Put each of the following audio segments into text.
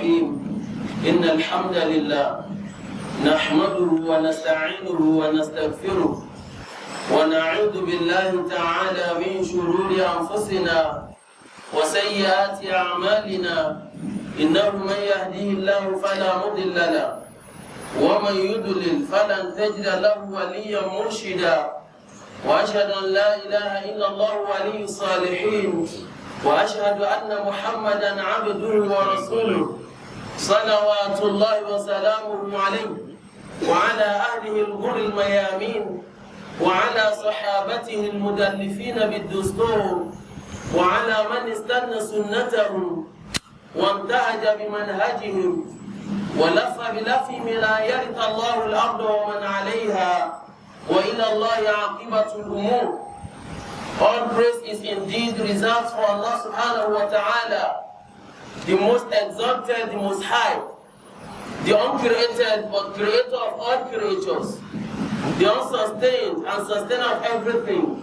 الرحيم إن الحمد لله نحمده ونستعينه ونستغفره ونعوذ بالله تعالى من شرور أنفسنا وسيئات أعمالنا إنه من يهديه الله فلا مضل له ومن يضلل فلن تجد له وليا مرشدا وأشهد أن لا إله إلا الله ولي الصالحين وأشهد أن محمدا عبده ورسوله صلوات الله وسلامه عليه وعلى أهله الغر الميامين وعلى صحابته المدلفين بالدستور وعلى من استنى سنتهم وانتهج بمنهجهم ولف بلفهم لا يرث الله الأرض ومن عليها وإلى الله عاقبة الأمور. All praise is indeed reserved for Allah subhanahu wa ta'ala, the most exalted, the most high, the uncreated but creator of all creatures, the unsustained and sustainer of everything.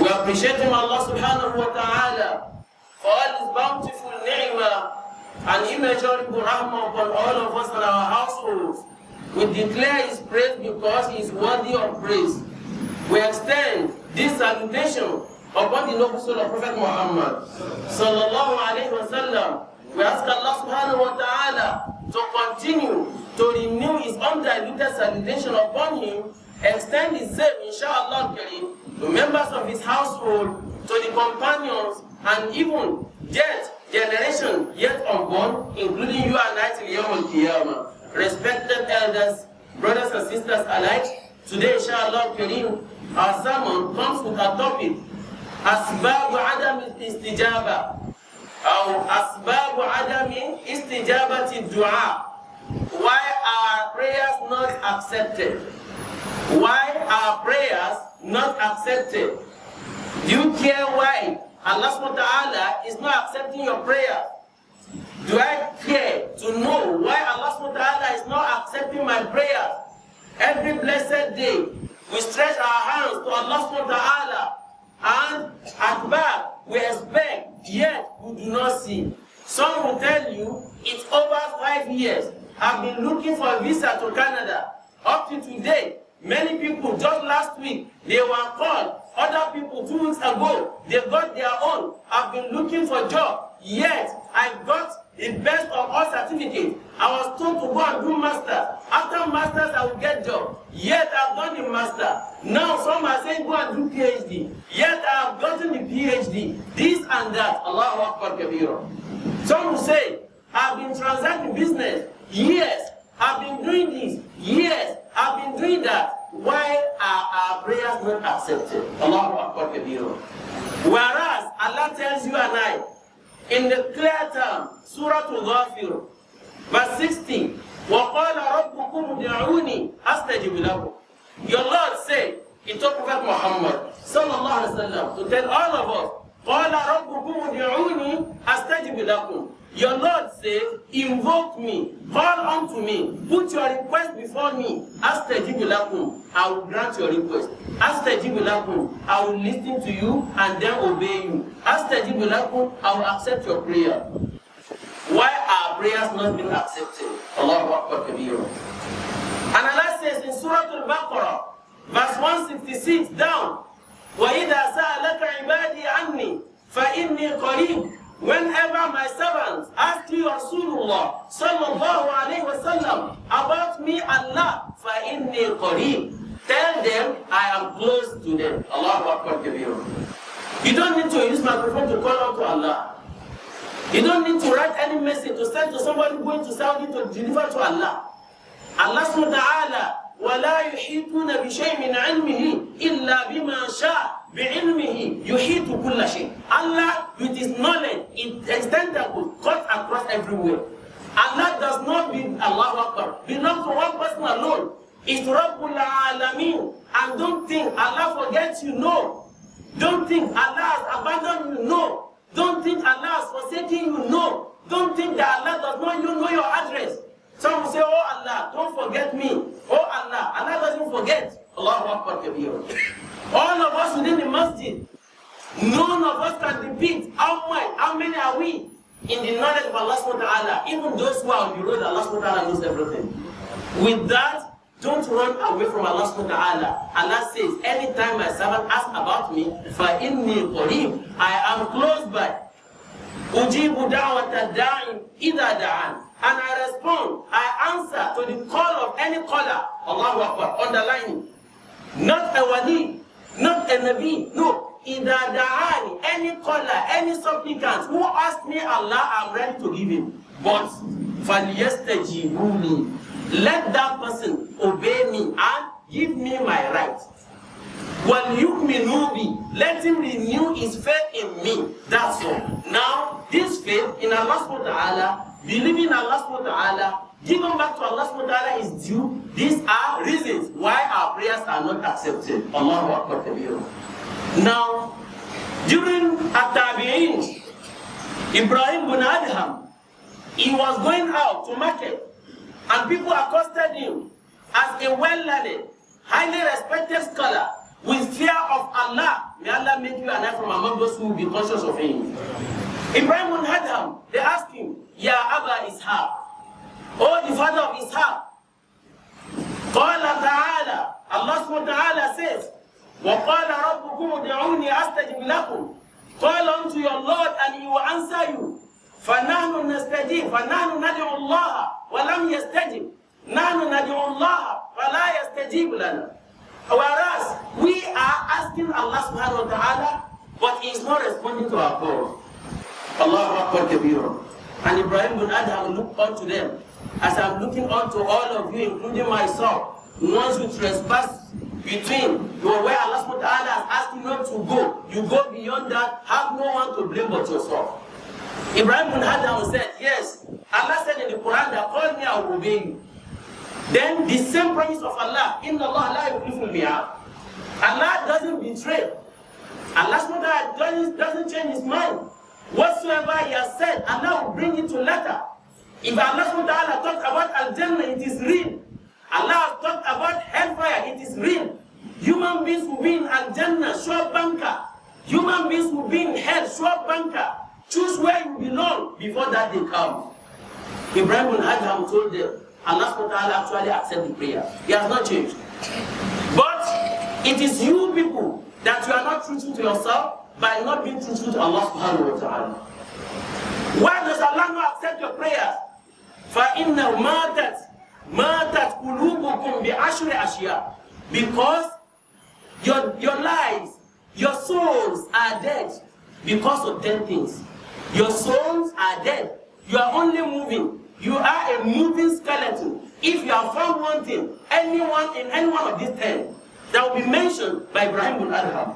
We appreciate him, Allah subhanahu wa ta'ala, for all his bountiful ni'mah and immeasurable rahmah upon all of us and our households. We declare his praise because he is worthy of praise. We extend this salutation upon the noble soul of Prophet Muhammad sallallahu alayhi wa sallam. We ask Allah subhanahu wa ta'ala to continue to renew his undiluted salutation upon him, extend his same, inshallah, to members of his household, to the companions, and even yet generation yet unborn, including you and I till Yawm al-Qiyamah. Respected elders, brothers and sisters alike, today, inshallah, our sermon comes with a topic: Asbabu Adam Istijaba, or Asbabu Adam Istijabati Dua. Why are prayers not accepted? Why are prayers not accepted? Do you care why Allah subhanahu wa ta'ala is not accepting your prayer? Do I care to know why Allah subhanahu wa ta'ala is not accepting my prayer? Every blessed day, we stretch our hands to Allah subhanahu wa ta'ala, and at back, we expect, yet we do not see. Some will tell you, it's over 5 years. I've been looking for a visa to Canada. Up to today, many people, just last week, they were called. Other people 2 weeks ago, they got their own. I've been looking for a job, yet I got the best of all certificates. I was told to go and do master. After masters, I will get job. Yet I've done the master. Now some are saying go and do PhD. Yet I have gotten the PhD. This and that. Allahu Akbar Kabira. Some will say, I've been transacting business. Yes, I've been doing this. Yes, I've been doing that. Why are our prayers not accepted? Allahu Akbar Kabira. Whereas Allah tells you and I, in the clear term, Surah Al-Ghafir, verse 60, وَقَالَ رَبُّكُمْ دَعُونِي أَسْتَجِبْ لَكُمْ. Your Lord said, he told Prophet Muhammad sallallahu alaihi wasallam to tell all of us, قَالَ رَبُّكُمْ دَعُونِي أَسْتَجِبْ لَكُمْ. Your Lord said, invoke me, call unto me, put your request before me. أَسْتَجِبْ لَكُمْ. I will grant your request. أَسْتَجِبْ لَكُمْ. I will listen to you and then obey you. أَسْتَجِبْ لَكُمْ. I will accept your prayer. Why are prayers not being accepted? Allahu Akbar Kabira. And Allah says in Surah Al-Baqarah, verse 166 down, وَإِذَا سَأَلَكَ عِبَادِي عَنِّي فَإِنِّي قَرِيبٌ. Whenever my servants ask you, Rasulullah sallallahu alayhi wa sallam, about me, Allah, فَإِنِّي قَرِيبٌ. Tell them I am close to them. Allahu Akbar Kabira. You don't need to use microphone to call out to Allah. You don't need to write any message to send to somebody going to Saudi to deliver to Allah. Allah subhanahu wa ta'ala, وَلَا يُحِيطُونَ بِشَيْءٍ مِنْ عِلْمِهِ إِلَّا بِمَا شَاءَ بِعِلْمِهِ يُحِيطُ كُلَّ شَيْءٍ. Allah, with his knowledge, it extends cut across everywhere. Allah does not Allahu Akbar, belong to one person alone. It's Rabbul Alameen. And don't think Allah forgets you, no. Don't think Allah has abandoned you, no. Don't think Allah has forsaken you, no. Don't think that Allah does not know your address. Some will say, oh Allah, don't forget me. Oh Allah, Allah doesn't forget. Allahu Akbar Kabir. All of us within the masjid, none of us can repeat how many are we? in the knowledge of Allah subhanahu wa ta'ala, even those who are on the road, Allah subhanahu wa ta'ala knows everything. With that, don't run away from Allah subhanahu wa ta'ala. Allah says, anytime my servant asks about me, فَإِنِّي قَرِيبٌ, I am close by. أُجِيبُ دَعْوَةَ الدَّاعِ إِذَا دَعَانِ, and I respond, I answer to the call of any caller. Allahu Akbar, underlining. Not a wali, not a nabi, no. إِذَا دَعَانِ, any caller, any supplicant who asks me Allah, I'm ready to give him. But فَلْيَسْتَجِيبُوا لِي, let that person obey me and give me my right. وَلْيُؤْمِنُوا بِي, let him renew his faith in me. That's all. Now, this faith in Allah subhanahu wa ta'ala, believing in Allah subhanahu wa ta'ala, giving back to Allah subhanahu wa ta'ala is due. These are reasons why our prayers are not accepted. Allahu Akbar kabir. Now, during At-Tabi'in, Ibrahim bin Adham, he was going out to market, and people accosted him as a well-learned, highly respected scholar with fear of Allah. May Allah make you and I from among those who will be conscious of him. Ibrahim bin Adham, they asked him, Ya Aba Ishaq, oh the father of Ishaq. Qala ta'ala, Allah subhanahu wa ta'ala says, وَقَالَ رَبُّكُمُ ادْعُونِي أَسْتَجِبْ لَكُمْ, call unto your Lord and he will answer you. فَنَحْنُ نَسْتَجِيبُ فَنَحْنُ نَدْعُو اللَّهَ وَلَمْ يَسْتَجِبْ نَحْنُ نَدْعُو اللَّهَ وَلَا يَسْتَجِيبُ لَنَا. Whereas we are asking Allah subhanahu wa ta'ala, but he is not responding to our call. Allahu Akbar kabira. And Ibrahim bin Adham looked unto them, as I'm looking unto all of you, including myself. Once you trespass between where Allah subhanahu wa ta'ala has asked you not to go, you go beyond that, have no one to blame but yourself. Ibrahim bin Adham said, yes, Allah said in the Quran that call me, I will obey you. Then the same promise of Allah, Inna Allah la yukhliful mi'ad. Allah doesn't betray. Allah subhanahu wa ta'ala doesn't change his mind. Whatsoever he has said, Allah will bring it to letter. If Allah subhanahu wa ta'ala talked about Al-Jannah, it is real. Allah has talked about hellfire, it is real. Human beings will be in Al-Jannah, sure banker. Human beings will be in hell, sure banker. Choose where you belong before that day comes. Ibrahim bin Adham told them, Allah subhanahu wa ta'ala actually accepted the prayer. He has not changed. But it is you people that you are not truthful to yourself by not being truthful to Allah subhanahu wa ta'ala. Why does Allah not accept your prayers? فَإِنَّهُ مَاتَتْ قُلُوبُكُمْ بِعَشْرِ أَشْيَاءٍ. Because your lives, your souls are dead because of 10 things. Your souls are dead. You are only moving. You are a moving skeleton. If you are found wanting anyone in any one of these 10 that will be mentioned by Ibrahim bin Adham,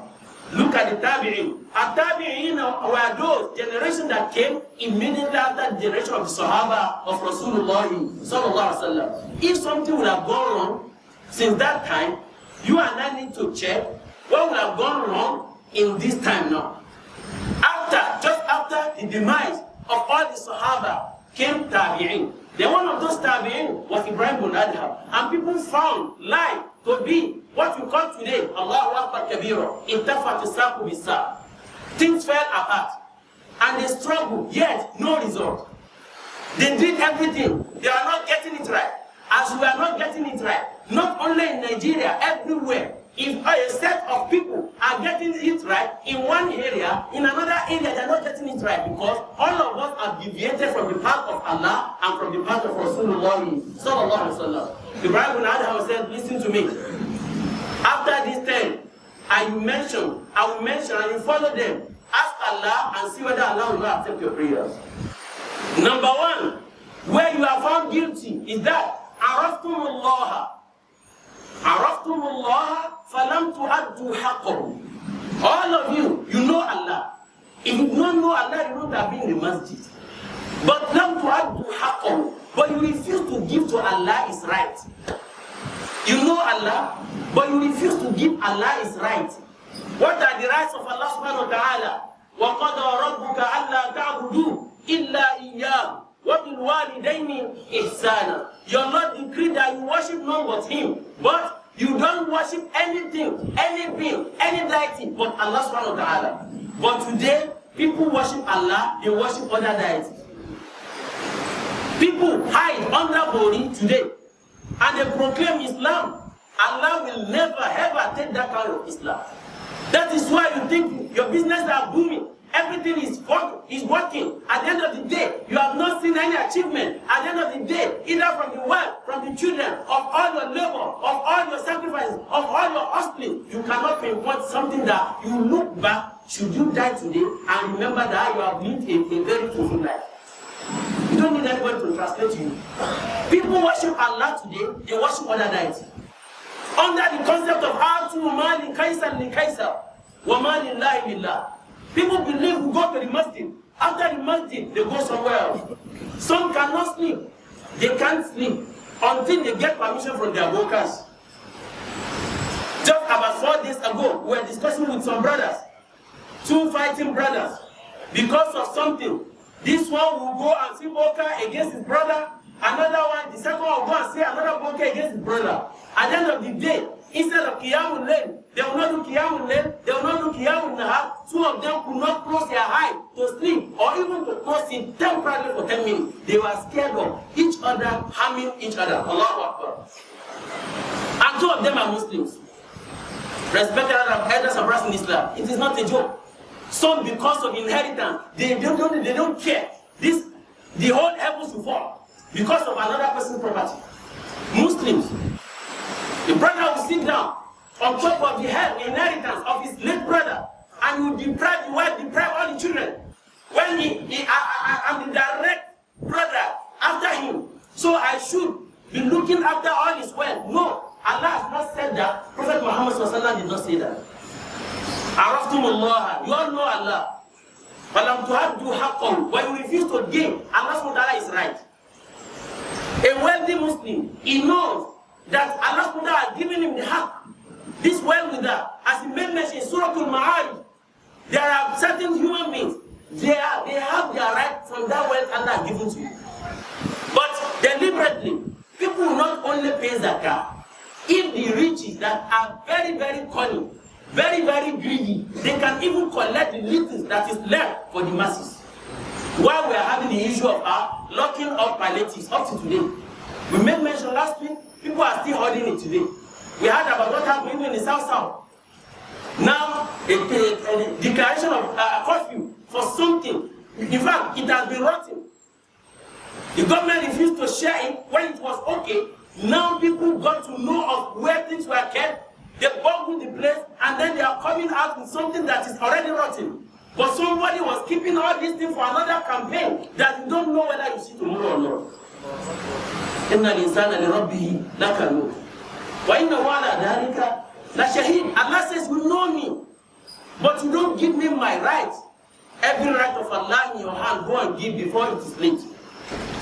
look at the Tabi'in. At-Tabi'in were those generations that came immediately after the generation of the Sahaba of Rasulullah sallallahu alaihi wasallam. If something would have gone wrong since that time, you and I need to check what would have gone wrong in this time now. Just after the demise of all the Sahaba came Tabi'in. Then one of those Tabi'in was Ibrahim bin Adham. And people found life to be what we call today, Allahu Akbar kabira, intafat saku bisa. Things fell apart. And they struggled, yet no result. They did everything. They are not getting it right. As we are not getting it right, not only in Nigeria, everywhere. If a set of people are getting it right in one area, in another area they are not getting it right, because all of us are deviated from the path of Allah and from the path of Rasulullah sallallahu alaihi wasallam. Ibrahim bin Adham said, listen to me. After this 10, I will mention, and you follow them. Ask Allah and see whether Allah will not accept your prayers. Number 1, where you are found guilty is that Araftumullah falam tu'addu haqqahu. All of you know Allah. If you don't know Allah, you don't have been in the masjid. But lam tu'addu haqqahu. But you refuse to give to Allah His right. You know Allah, but you refuse to give Allah His right. What are the rights of Allah subhanahu wa ta'ala? وَقَضَى رَبُّكَ أَلَّا تَعْبُدُوا إِلَّا إِيَّاهُ وَبِالْوَالِدَيْنِ إِحْسَانًا. Your Lord decreed that you worship none but Him. But you don't worship anything, any being, any deity but Allah subhanahu wa ta'ala. But today, people worship Allah, they worship other deities. People hide under Bori today and they proclaim Islam. Allah will never ever take that kind of Islam. That is why you think your business are booming. Everything is working. At the end of the day, you have not seen any achievement. At the end of the day, either from the wealth, from the children, of all your labor, of all your sacrifices, of all your hustling, you cannot pinpoint something that you look back, should you die today, and remember that you have lived a very fulfilled life. You don't need anybody to translate you. People worship Allah today, they worship other deities. Under the concept of Atu Mali Kaisar Li Kaisar, Wa Mali Lillahi Lillah. People believe we go to the masjid. After the masjid, they go somewhere else. Some cannot sleep. They can't sleep until they get permission from their workers. Just about 4 days ago, we were discussing with some brothers, 2 fighting brothers, because of something. This one will go and see Boka against his brother. Another one, the second one will go and see another Boka against his brother. At the end of the day, instead of Qiyamul Layl, they will not do Qiyamul Layl, they will not do Qiyamul Nahar. 2 of them could not close their eyes to sleep or even to close it temporarily for 10 minutes. They were scared of each other, harming each other. Allahu Akbar. And 2 of them are Muslims. Respected elders and brothers in Islam. It is not a joke. Some, because of inheritance, they don't care. The whole heavens will fall because of another person's property. Muslims, the brother will sit down on top of the inheritance of his late brother and will deprive the wife, deprive all the children. When I'm the direct brother after him, so I should be looking after all his wealth. No, Allah has not said that. Prophet Muhammad did not say that. Araftumullah, you all know Allah. Falam tuhaddu haqqahu. When you refuse to give, Allah subhanahu wa ta'ala is right. A wealthy Muslim, he knows that Allah subhanahu wa ta'ala has given him the haqq. This well with that. As he made mention in Surah Al-Ma'arij, there are certain human beings, they have their right from that wealth Allah has given to you. But deliberately, people will not only pay zakah. If the riches that are very, very cunning, very, very greedy, they can even collect the little that is left for the masses. While we are having the issue of locking up palliatives up to today, we made mention last week, people are still holding it today. We heard about what happened even in the South. Now, a declaration of curfew for something. In fact, it has been rotten. The government refused to share it when it was okay. Now people got to know of where things were kept. They boggled the place, and then they are coming out with something that is already rotten. But somebody was keeping all these things for another campaign that you don't know whether you see tomorrow or not. Inna al-insana li rabbihi lakanut. Wa innahu ala dhalika la shahid. Allah says, you know me, but you don't give me my right. Every right of Allah in your hand, go and give before it is late.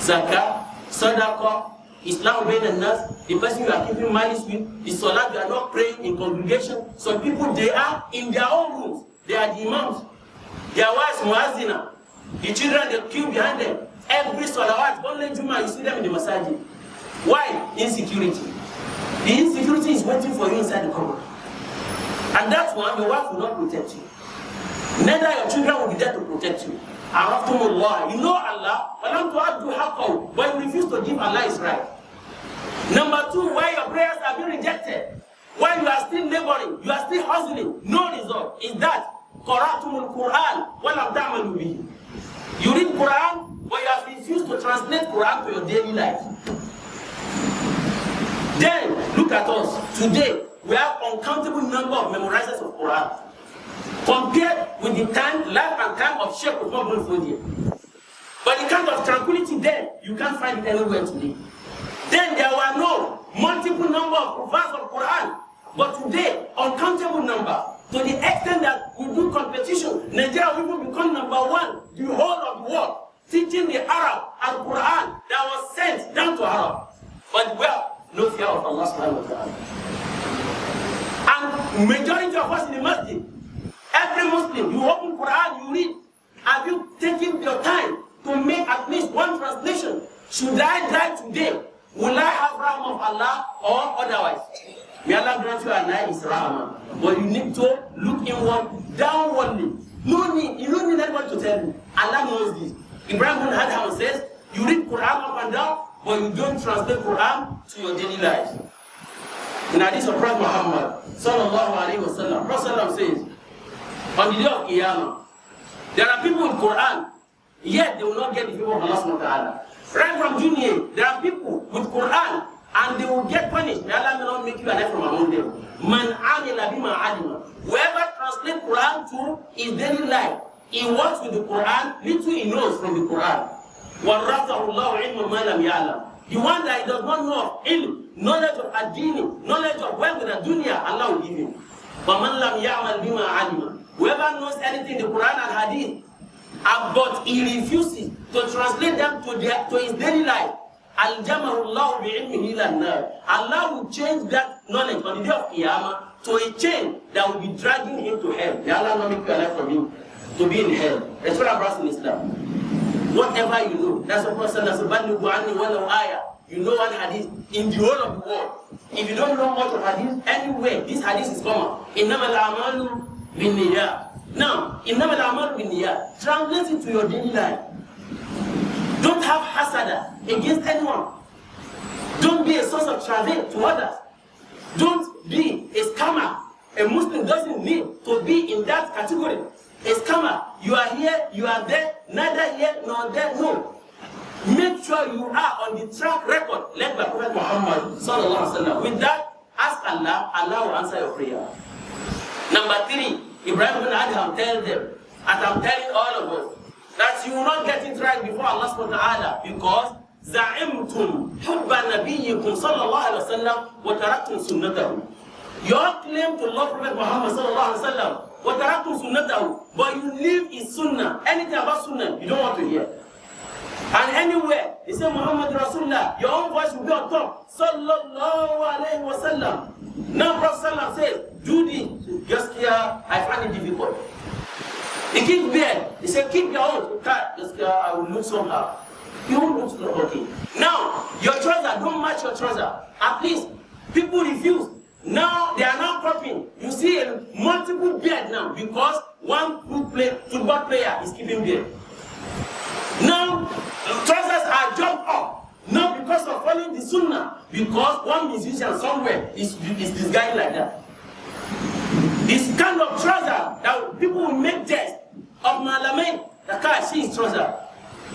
Zakah, sadaqah, Islam being a nurse, the person you are keeping malice with, the salah, you are not praying in congregation. Some people, they are in their own rooms. They are the imams. Their wives, muazzina. The children, they queue behind them. Every salawat, only Juma, you see them in the masjid. Why? Insecurity. The insecurity is waiting for you inside the cupboard. And that's one, your wife will not protect you. Neither your children will be there to protect you. Araftumullah. You know Allah, but you refuse to give Allah is right. Number 2, why your prayers are being rejected, why you are still laboring, you are still hustling, no result, is that Qara'tumul Quran wa lam ta'malu bihi. You read Quran, but you have refused to translate Quran to your daily life. Then, look at us. Today, we have uncountable number of memorizers of Quran. Compared with the time, life and time of Sheikh Uthman bin Fodio. But the kind of tranquility there, you can't find it anywhere today. Then there were no multiple number of verses of Quran. But today, uncountable number. To the extent that we do competition, Nigeria will even become number 1, the whole of the world, teaching the Arab and Quran that was sent down to Arab. But well, no fear of Allah subhanahu wa ta'ala. And majority of us in the masjid, every Muslim, you open Quran, you read. Have you taken your time to make at least one translation? Should I die today? Will I have rahmah of Allah or otherwise? May Allah grant you a nice rahmah. But you need to look inward, downwardly. No need, you don't need anyone to tell you. Allah knows this. Ibrahim bin Adham says, You read Quran up and down, but you don't translate Quran to your daily life. In hadith of Prophet Muhammad sallallahu alaihi wasallam, Prophet says, on the day of Qiyamah, there are people with Quran, yet they will not get the favor of Allah subhanahu wa ta'ala. Right from Junior, there are people with Quran, and they will get punished. May Allah may not make you alive from among them. Man amila bima alima. Whoever translates Quran to his daily life, he works with the Quran, little he knows from the Quran. وَرَّثَهُ اللَّهُ عِلْمًا مَا لَمْ يَعْلَمْ. The one that he does not know of ilm, knowledge of ad-deen, knowledge of wealth with the dunya, Allah will give him. وَمَنْ لَمْ يَعْمَلْ بِمَا عَلِمًا. Whoever knows anything, the Quran and Hadith, but he refuses to translate them to his daily life, Al-Jamahu Allah bi'ilmihi lan-nar. Allah will change that knowledge on the day of Qiyamah to a chain that will be dragging him to hell. May Allah not make you alive from him to be in hell. That's what I'm asking Islam. Whatever you know, that's what Prophet says, you know one hadith in the whole of the world. If you don't know much of hadith, anywhere, this hadith is common. Innamal a'malu binniyat. Now, innamal a'malu binniyat. Translate it to your daily life. Don't have hasada against anyone. Don't be a source of travail to others. Don't be a scammer. A Muslim doesn't need to be in that category. A scammer, you are here, you are there, neither here nor there. No. Make sure you are on the track record led by Prophet Muhammad sallallahu alaihi wasallam. With that, ask Allah, Allah will answer your prayer. Number 3, Ibrahim ibn Adham tells them, as I'm telling all of us, that you will not get it right before Allah subhanahu wa ta'ala, because زعمتم حب نبيكم صلى الله عليه وسلم وتركتم سنته. You all claim to love Prophet Muhammad sallallahu alaihi wasallam, وتركتم سنته, but you leave his sunnah. Anything about sunnah, you don't want to hear. And anywhere, they say Muhammad Rasulullah, your own voice will be on top. Sallallahu alaihi wasallam. Now Prophet sallallahu says, do this. Just here, I find it difficult. He keeps beard. He said, keep your own cut. Just here, I will look somehow. You won't look okay. Now, your trouser, don't match your trouser. At least, people refuse. Now, they are now cropping. You see a multiple beard now, because one football player is keeping beard. Now, trousers are jumped up. Not because of following the sunnah, because one musician somewhere is disguised like that. This kind of trouser that people will make jest of Malame, the car, see his trouser,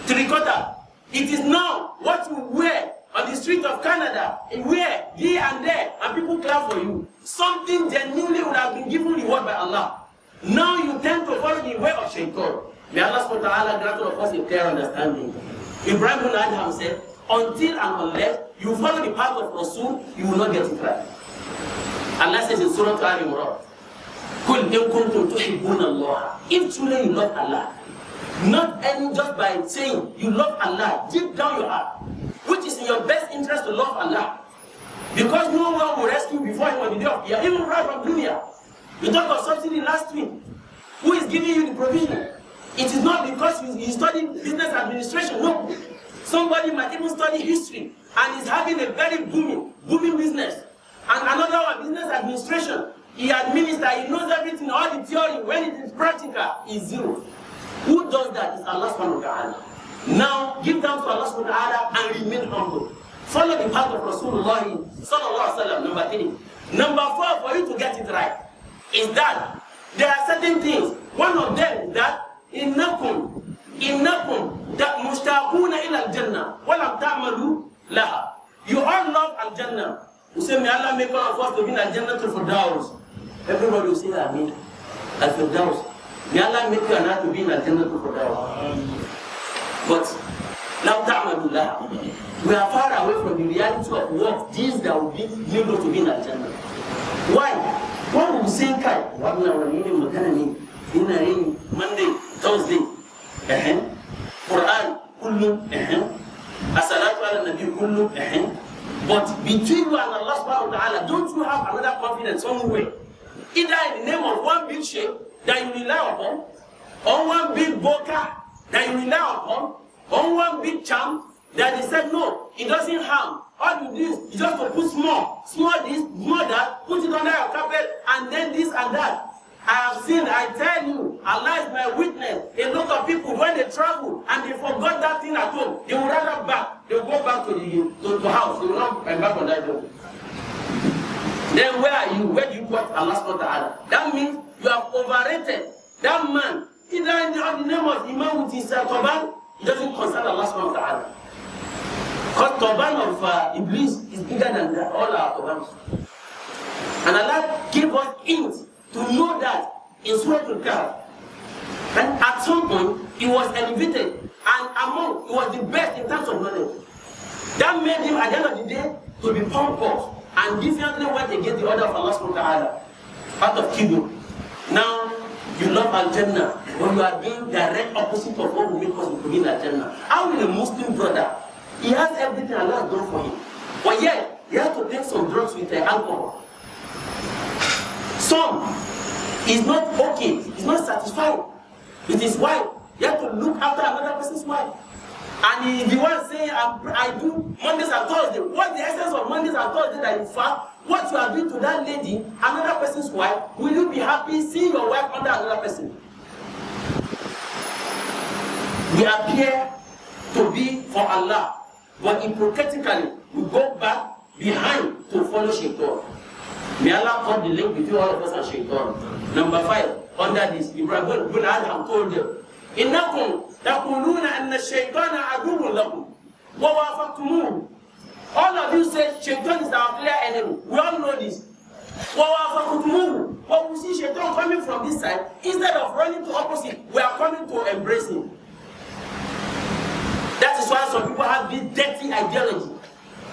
terracotta. It is now what you wear on the street of Canada, and wear here and there, and people clap for you. Something genuinely would have been given reward by Allah. Now you tend to follow the way of Shaitan. May Allah subhanahu wa ta'ala grant all of us a clear understanding. Ibrahim ibn Adham said, until and unless you follow the path of Rasul, you will not get it right. Allah says in Surah Al-Imran, قُلْ إِن كُنْتُمْ تُحِبُّونَ اللَّهَ. If truly you love Allah, not any just by saying you love Allah deep down your heart, which is in your best interest to love Allah, because no one will rescue before him on the day of Qiyamah, even right from dunya. We talked about subsidy last week. Who is giving you the provision? It is not because you study business administration. No. Somebody might even study history and is having a very booming business. And another one, business administration. He administers, he knows everything, all the theory. When it is practical, is zero. Who does that? Is Allah subhanahu wa ta'ala. Now, give thanks to Allah subhanahu wa ta'ala and remain humble. Follow the path of Rasulullah sallallahu alaihi wasallam. Number 3. Number 4, for you to get it right, is that there are certain things. One of them is that إنكم مشتاقون إلى الجنة ولم تعملوا لها. You all love Al-Jannah. You say, may Allah make all of us to be in Al-Jannah to Firdaus. Everybody will say, Ameen. Al-Firdaus. May Allah make you and I to be in Al-Jannah to Firdaus. But لم تعملوا لها. We are far away from the reality of what things that will be able to be in Al-Jannah. Why? One will say, Kai, what now we're in Monday, Thursday, Quran, kullu, as-salatu ala nabi kullu, but between you and Allah subhanahu wa ta'ala, don't you have another confidence somewhere? Either in the name of one big sheikh that you rely upon, or one big boka that you rely upon, or one big charm that they said, no, it doesn't harm. All you do is just to put small this, small that, put it under your carpet, and then this and that. I have seen, I tell you, Allah is my witness. A lot of people, when they travel and they forgot that thing at home, they will rather back. They will go back to the house. They will not embark on that job. Then where are you? Where do you put Allah subhanahu wa ta'ala? That means you have overrated that man. Either in the name of Imam with his turban, he doesn't concern Allah subhanahu wa ta'ala. Because turban of Iblis is bigger than all our turbans. And Allah gave us hints to know that in Surah Al-Kahf. And at some point, he was elevated. And among, he was the best in terms of knowledge. That made him, at the end of the day, to be pompous. And definitely went against the order of Allah subhanahu wa ta'ala. Out of kibur. Now, you love Al-Jannah, but you are being direct opposite of what will make us begin Al-Jannah. How will a Muslim brother, he has everything Allah has done for him, but yet, he has to take some drugs with alcohol. Some is not okay, he's not satisfied with his wife. He has to look after another person's wife. And he is the one saying, I do Mondays and Thursdays. What's the essence of Mondays and Thursdays that you fast? What you are doing to that lady, another person's wife, will you be happy seeing your wife under another person? We appear to be for Allah, but hypocritically, we go back behind to follow Shaitan. May Allah cut the link between all of us and Shaitan. Number 5, under this, Ibrahim bin Adham told them, إِنَّكُمْ تَقُولُونَ أَنَّ الشَّيْطَانَ عَدُوٌّ لَكُمْ وَوَافَقْتُمُوهُ. All of you say Shaitan is our clear enemy. We all know this. وَوَافَقْتُمُوهُ. But we see Shaitan coming from this side. Instead of running to opposite, we are coming to embrace him. That is why some people have this dirty ideology.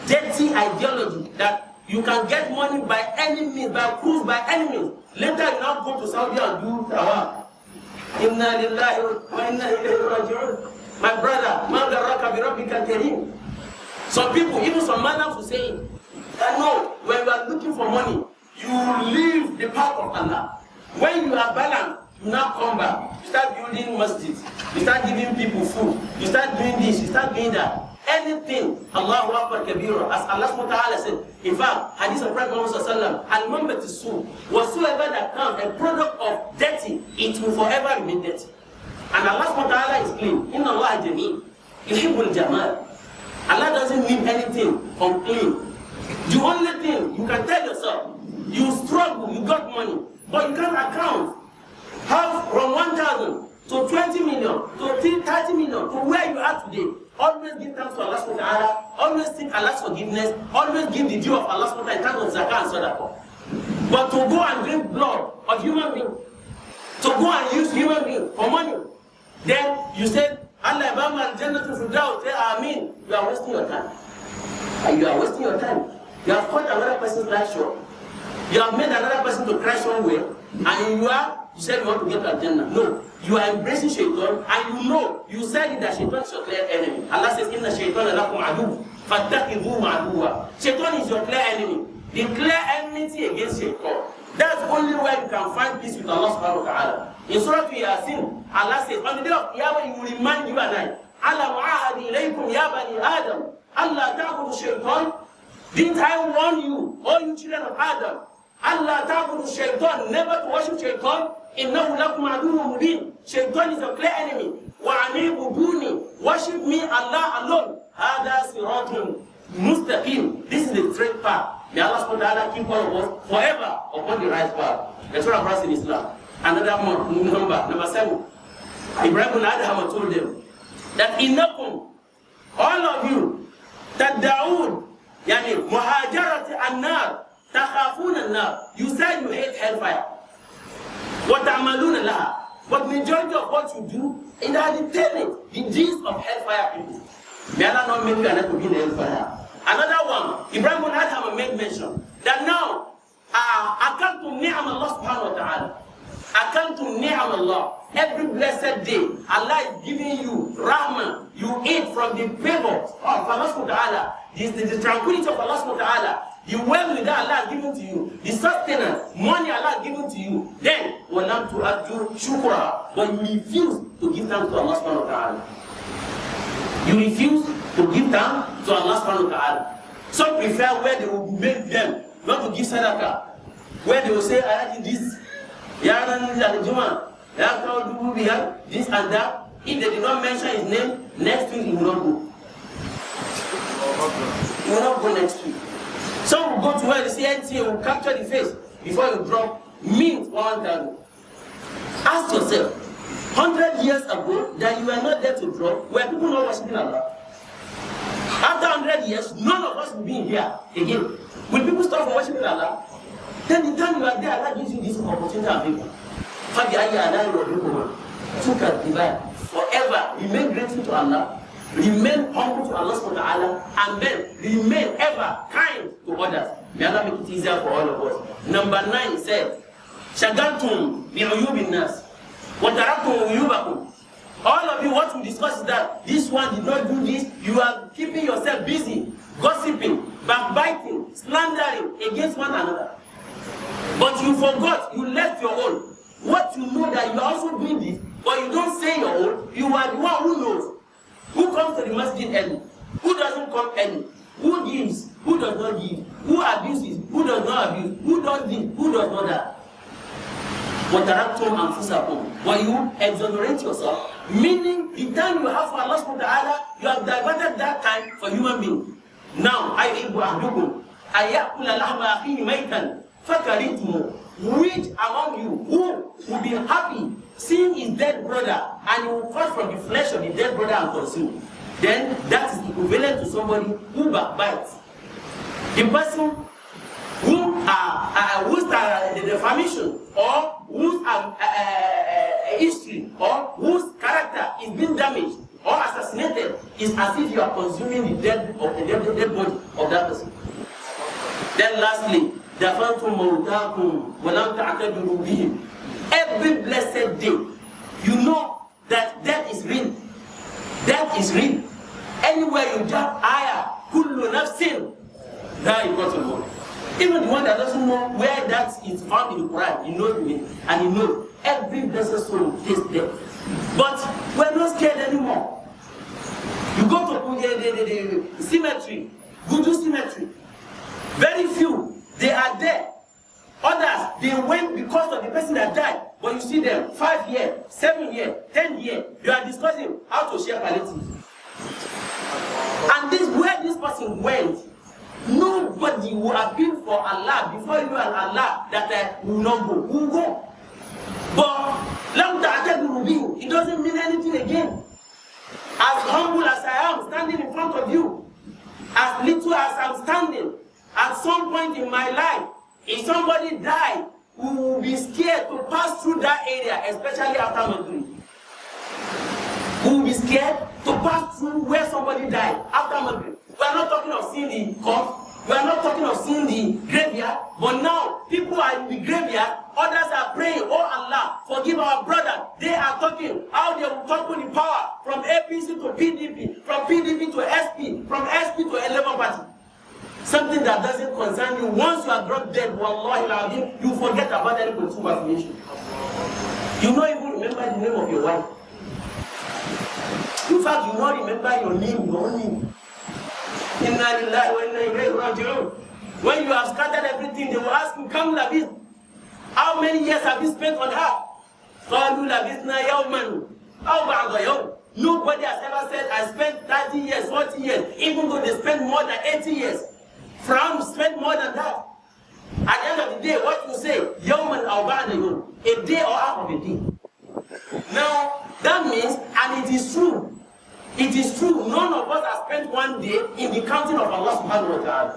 Dirty ideology that you can get money by any means, by cruise, by any means. Later you now go to Saudi and do tawaf. Inna lillahi wa inna ilayhi raji'un. My brother, ma garraka bi rabbika kareem. Some people, even some madams will say that no, when you are looking for money, you leave the path of Allah. When you are balanced, you now come back. You start building masjids. You start giving people food. You start doing this. You start doing that. Anything, Allahu Akbar Kabira, as Allah subhanahu wa ta'ala said. In fact, Hadith of Prophet Muhammad sallallahu al-Mambat is-Su, whatsoever that comes a product of dirty, it will forever remain dirty. And Allah subhanahu wa ta'ala is clean. Inna Allah jameel. Yuhibbul jamal. Allah doesn't need anything unclean. The only thing you can tell yourself, you struggle, you got money, but you can't account. Have from 1,000 to 20 million to 30 million to where you are today. Always give thanks to Allah subhanahu wa ta'ala. Always seek Allah's forgiveness. Always give the due of Allah subhanahu wa ta'ala in terms of zakah and sadaqah. But to go and drink blood of human being, to go and use human being for money, then you said, Allah Ibama al-Jannah to Firdaus, say Ameen. You are wasting your time. And you are wasting your time. You have cut another person's life short. You have made another person to cry somewhere, and you said you want to get to Al-Jannah. No. You are embracing Shaitan, and you know, you said it that Shaitan is your clear enemy. Allah says, Inna Shaitan lakum adu, fattakhidhuhu aduwwa. Shaitan is your clear enemy. The clear enmity against Shaitan. That's only where you can find peace with Allah subhanahu wa ta'ala. In Surah Yasin, Allah says, on the day of Qiyamah, He will remind you and I, Allah wa'ahadi ilaykum ya bani Adam, Allah ta'budu Shaitan. Didn't I warn you, all you children of Adam, Allah ta'budu Shaitan, never to worship Shaitan? إِنَّهُ لَكُمْ عَدُوٌّ مُبِينٌ. Shaitan is a clear enemy. وَعَنِيبُدُونِ. Worship me, Allah alone. هَذَا صِرَاطٌ مُسْتَقِيمٌ. This is the straight path. May Allah subhanahu wa ta'ala keep all of us forever upon the right path. That's what I'm in Islam. Another number 7. Ibrahim bin Adham told them that إِنَّكُمْ, all of you, تَدَّعُونَ يعني مُهَاجَرَةِ النَّارِ تَخَافُونَ النَّارِ. You said you hate hellfire. وَتَعْمَلُونَ لَهَا. But majority of what you do is attaining the deeds of hellfire people. May Allah not make you to be in hellfire. Another one, Ibrahim bin Adham made mention that now, أَكَلْتُمْ نِعَمَ اللَّهِ subhanahu wa ta'ala. أَكَلْتُمْ نِعَمَ اللَّهِ. Every blessed day, Allah is giving you rahmah. You eat from the favor of Allah subhanahu wa ta'ala. The tranquility of Allah subhanahu wa ta'ala. The wealth that Allah has given to you, the sustenance, money Allah has given to you, then وَلَمْ تُؤَدُّوا شُكْرًا. But you refuse to give thanks to Allah subhanahu wa ta'ala. You refuse to give thanks to Allah subhanahu wa ta'ala. Some prefer where they will make them not to give sadaqah, where they will say, I did this, this and that. If they did not mention his name, next week he will not go. He will not go next week. Some will go to where they see NTA will capture the face before you drop mint 1,000. Ask yourself, 100 years ago that you were not there to drop, were people not worshiping Allah? After 100 years, none of us will be here again. Will people stop from worshiping Allah? Then the time you are there, Allah gives you this opportunity and favor. Forever, remain grateful to Allah, remain humble to Allah subhanahu wa ta'ala, and then remain ever kind to others. May Allah make it easier for all of us. Number 9 said, Shagaltum bi'uyubin nas, wa taraktum uyubakum. All of you, what we discuss is that this one did not do this. You are keeping yourself busy, gossiping, backbiting, slandering against one another. But you forgot, you left your own. What you know that you are also doing this, but you don't say your own, you are the one who knows. Who comes to the masjid early? Who doesn't come early? Who gives? Who does not give? Who abuses? Who does not abuse? Who does this? Who does not that? وَتَرَكْتُمْ أَنفُسَكُمْ. When you exonerate yourself, meaning the time you have for Allah subhanahu wa ta'ala, you have diverted that time for human beings. Now, أَيُحِبُّ أَحْدُكُمْ أَيَأْكُلَ لَحْمَ أَخِيهِ مَيْتًا فَكَرِهْتُمُوهُ. Which among you who will be happy seeing his dead brother and he will cut from the flesh of the dead brother and consume? Then that is equivalent to somebody who backbites. The person whose defamation or whose history or whose character is being damaged or assassinated is as if you are consuming the dead body of that person. Then lastly, every blessed day, you know that death is real. Death is real. Anywhere you jump higher, kullu nafsin dha'iqatul maut. Even the one that doesn't know where that is found in the Quran, he knows it, and he knows every blessed soul face death. But we're not scared anymore. You go to the cemetery, Gudu cemetery. Very few, they are there. Others, they went because of the person that died. But you see them, 5 years, 7 years, 10 years, you are discussing how to share palliative. And this, where this person went, nobody will appeal for Allah before you and Allah that will not go. Will go. But it doesn't mean anything again. As humble as I am standing in front of you, as little as I'm standing, at some point in my life, if somebody died, we will be scared to pass through that area, especially after Maghrib. We will be scared to pass through where somebody died after Maghrib. We are not talking of seeing the corpse. We are not talking of seeing the graveyard. But now, people are in the graveyard. Others are praying, oh Allah, forgive our brother. They are talking how they will talk with the power from APC to PDP, from PDP to SP, from SP to 11 party. Something that doesn't concern you. Once you are dropped dead, wallahi, you forget about any political affiliation. You don't even remember the name of your wife. In fact, you don't remember your name, your own name. Inna lillahi wa inna ilayhi raji'un. When you have scattered everything, they will ask you, Kam labith? How many years have you spent on her? Qalu labithna yawman aw ba'da yawm. Nobody has ever said, I spent 30 years, 40 years, even though they spent more than 80 years. From spent more than that. At the end of the day, what you say, yawman aw ba'da yawm, a day or half of a day. Now, that means, and it is true, none of us have spent one day in the counting of Allah subhanahu wa ta'ala.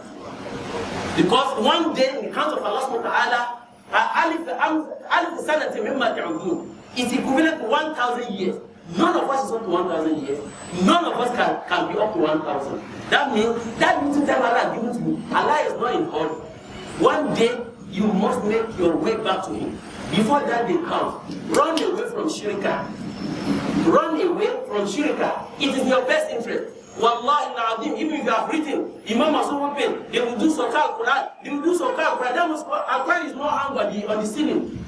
Because one day in the count of Allah subhanahu wa ta'ala, alif sanati mimma ta'udun, is equivalent to 1,000 years. None of us is up to 1,000 years. None of us can be up to 1,000. That means, that little time Allah given to you, Allah is not in hurry. One day, you must make your way back to Him. Before that day comes, run away from shirka. Run away from shirka. It is in your best interest. Wallahi al-azim, even if you have written, Imam Masud Bin, they will do Sokal Quran. They will do Sokal Quran. That was, Quran is not hung on the ceiling.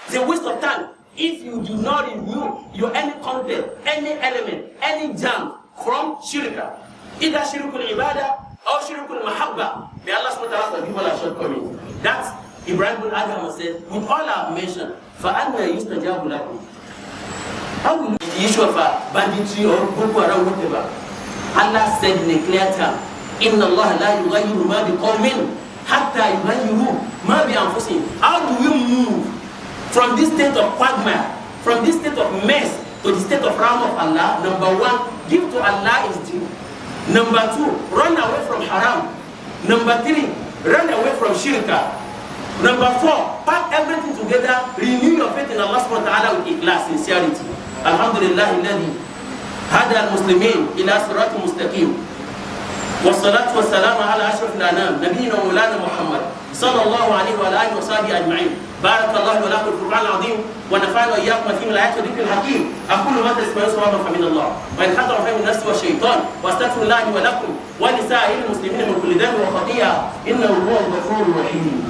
It's a waste of time. If you do not remove your any content, any element, any jam from shirka, either shirkul ibadah or shirkul mahabba, may Allah subhanahu wa ta'ala forgive all our shortcomings. That Ibrahim bin Adam said, with all I've mentioned, فَأَنَّا يُسْتَجَابُ لَكُمْ. How will you the issue of banditry or Boko Haram, whatever? Allah said in a clear term, إِنَّ اللَّهَ لَا يُغَيِّرُ مَا بِقَوْمٍ حَتَّى يُغَيِّرُوا مَا بِأَنفُسِهِمْ. How do we move from this state of quagmire, from this state of mess, to the state of realm of Allah? Number one, give to Allah His due. Number two, run away from haram. Number three, run away from shirka. Number four, pack everything together, renew your faith in Allah subhanahu wa ta'ala with ikhlas, sincerity. Alhamdulillah alladhi hada al-muslimin ila siratin mustaqim. والصلاة والسلام على أشرف الأنام نبينا ومولانا محمد صلى الله عليه وعلى آله وصحبه أجمعين. بارك الله ولكم في القرآن العظيم ونفعنا وإياكم فيه من الآيات والذكر الحكيم. أقول ما تسمعون صوابا فمن الله وإن خطأ فمن النفس والشيطان وأستغفر الله لي ولكم ولسائر المسلمين من كل ذنب وخطيئة إنه هو الغفور الرحيم.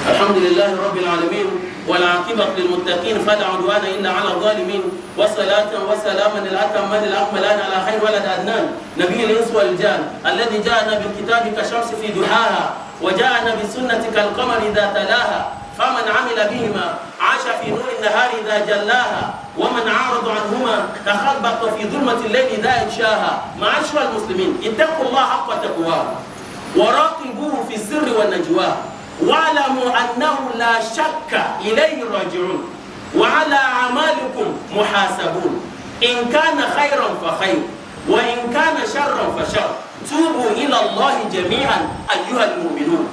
الحمد لله رب العالمين والعاقبة للمتقين فلا عدوان إلا على الظالمين وصلاة وسلاما الأتمان الأكملان على خير ولد عدنان نبي الإنس والجان الذي جاءنا بالكتاب كشمس في ضحاها وجاءنا بالسنة كالقمر إذا تلاها فمن عمل بهما عاش في نور النهار إذا جلاها ومن عارض عنهما تخبط في ظلمة الليل إذا يغشاها. معاشر المسلمين اتقوا الله حق تقواه وراقبوه في السر والنجوى واعلموا أنه لا شك إليه راجعون وعلى أعمالكم محاسبون إن كان خيرا فخير وإن كان شرا فشر توبوا إلى الله جميعا أيها المؤمنون.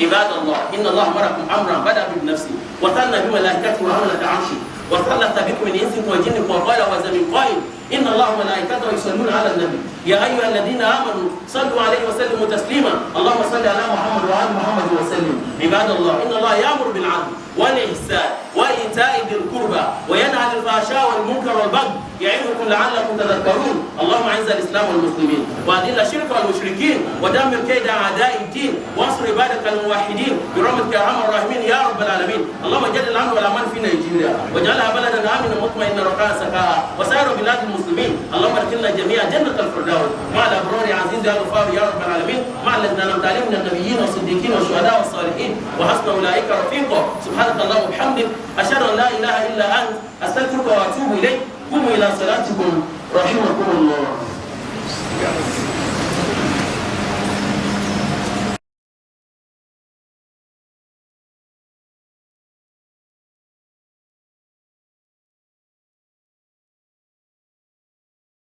عباد الله إن الله أمركم أمرا بدأ بنفسه وثنى بملائكته وحملة عرشه وثلث بكم من إنس وجن وقال وزمن قائل إن الله وملائكته يصلون على النبي يا أيها الذين آمنوا صلوا عليه وسلموا تسليما اللهم صل على محمد وعلى محمد وسلم. عباد الله إن الله يأمر بالعدل والإحسان وإيتاء ذي القربى وينهى عن الفحشاء والمنكر والبغي يعظكم لعلكم تذكرون. اللهم أعز الإسلام والمسلمين وأذل الشرك والمشركين ودمر كيد أعداء الدين وانصر عبادك الموحدين برحمتك يا أرحم الراحمين يا رب العالمين. اللهم جل الأمن والأمان في نيجيريا واجعلها بلدا آمنا مطمئنا رخاء سخاء وسائر بلاد المسلمين. اللهم ادخلنا جميعا جنة الفردوس مع الأبرار عزيز يا غفار يا رب العالمين مع الذين أنعمت عليهم من النبيين والصديقين والشهداء والصالحين وحسن أولئك رفيقا. سبحانك اللهم وبحمدك أشهد أن لا إله إلا أنت أستغفرك وأتوب إليك. قوموا إلى صلاتكم رحمكم الله.